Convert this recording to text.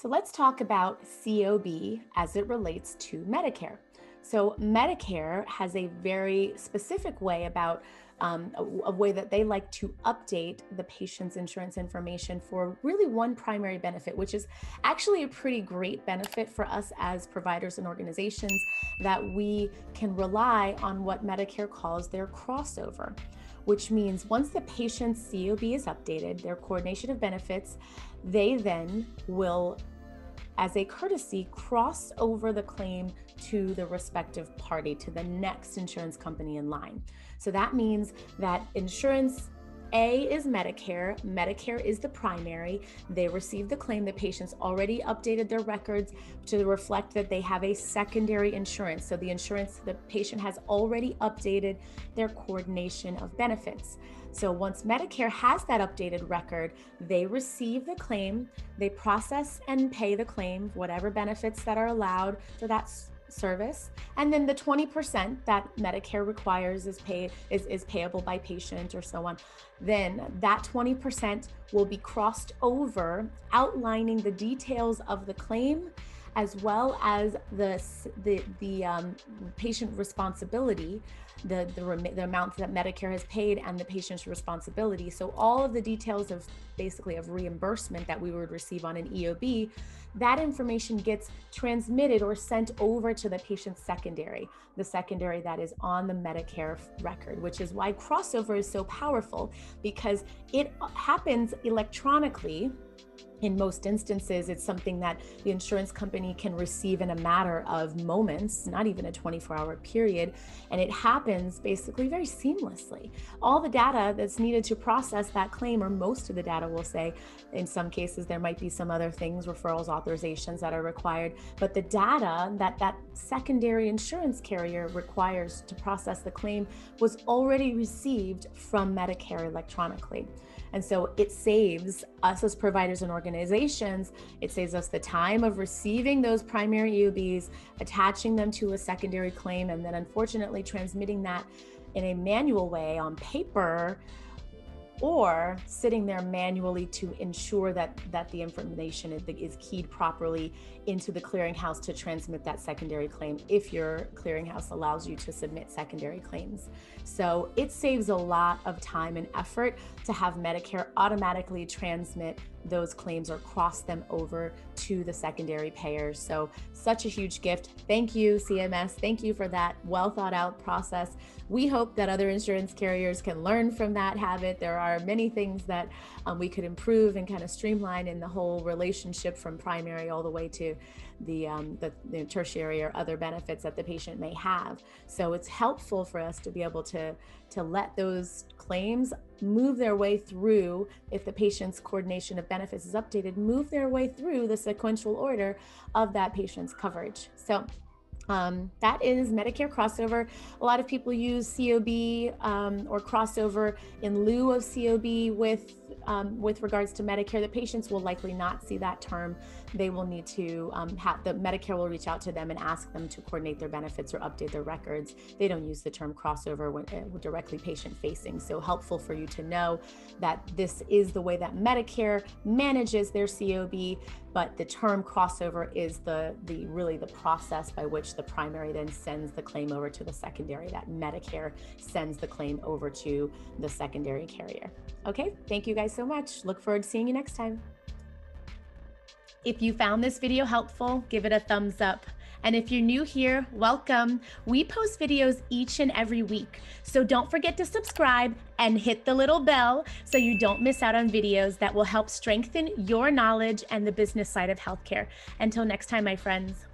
So let's talk about COB as it relates to Medicare. So Medicare has a very specific way about a way that they like to update the patient's insurance information for really one primary benefit, which is actually a pretty great benefit for us as providers and organizations, that we can rely on what Medicare calls their crossover, which means once the patient's COB is updated, their coordination of benefits, they then will, as a courtesy, cross over the claim to the respective party, to the next insurance company in line. So that means that insurance A is Medicare. Medicare is the primary. They receive the claim. The patient's already updated their records to reflect that they have a secondary insurance. So the insurance, the patient has already updated their coordination of benefits. So once Medicare has that updated record, they receive the claim, they process and pay the claim, whatever benefits that are allowed for that service, and then the 20% that Medicare requires is payable by patient or so on. Then that 20% will be crossed over, outlining the details of the claim, as well as the patient responsibility, the amount that Medicare has paid and the patient's responsibility. So all of the details of basically of reimbursement that we would receive on an EOB, that information gets transmitted or sent over to the patient's secondary, the secondary that is on the Medicare record, which is why crossover is so powerful, because it happens electronically. In most instances, it's something that the insurance company can receive in a matter of moments, not even a 24-hour period. And it happens basically very seamlessly. All the data that's needed to process that claim, or most of the data, will say, in some cases, there might be some other things, referrals, authorizations that are required. But the data that secondary insurance carrier requires to process the claim was already received from Medicare electronically. And so it saves us as providers and organizations, it saves us the time of receiving those primary EOBs, attaching them to a secondary claim, and then unfortunately transmitting that in a manual way on paper, or sitting there manually to ensure that the information is keyed properly into the clearinghouse to transmit that secondary claim, if your clearinghouse allows you to submit secondary claims. So it saves a lot of time and effort to have Medicare automatically transmit those claims or cross them over to the secondary payers. So such a huge gift. Thank you, CMS. Thank you for that well thought out process. We hope that other insurance carriers can learn from that habit. There are many things that we could improve and kind of streamline in the whole relationship from primary all the way to the tertiary or other benefits that the patient may have. So it's helpful for us to be able to let those claims move their way through, if the patient's coordination of benefits is updated, move their way through the sequential order of that patient's coverage. So that is Medicare crossover. A lot of people use COB or crossover in lieu of COB with regards to Medicare. The patients will likely not see that term. They will need to Medicare will reach out to them and ask them to coordinate their benefits or update their records. They don't use the term crossover when directly patient facing. So helpful for you to know that this is the way that Medicare manages their COB, but the term crossover is really the process by which the primary then sends the claim over to the secondary, that Medicare sends the claim over to the secondary carrier. Okay, thank you guys so much. Look forward to seeing you next time. If you found this video helpful, give it a thumbs up. And if you're new here, welcome. We post videos each and every week. So don't forget to subscribe and hit the little bell so you don't miss out on videos that will help strengthen your knowledge and the business side of healthcare. Until next time, my friends.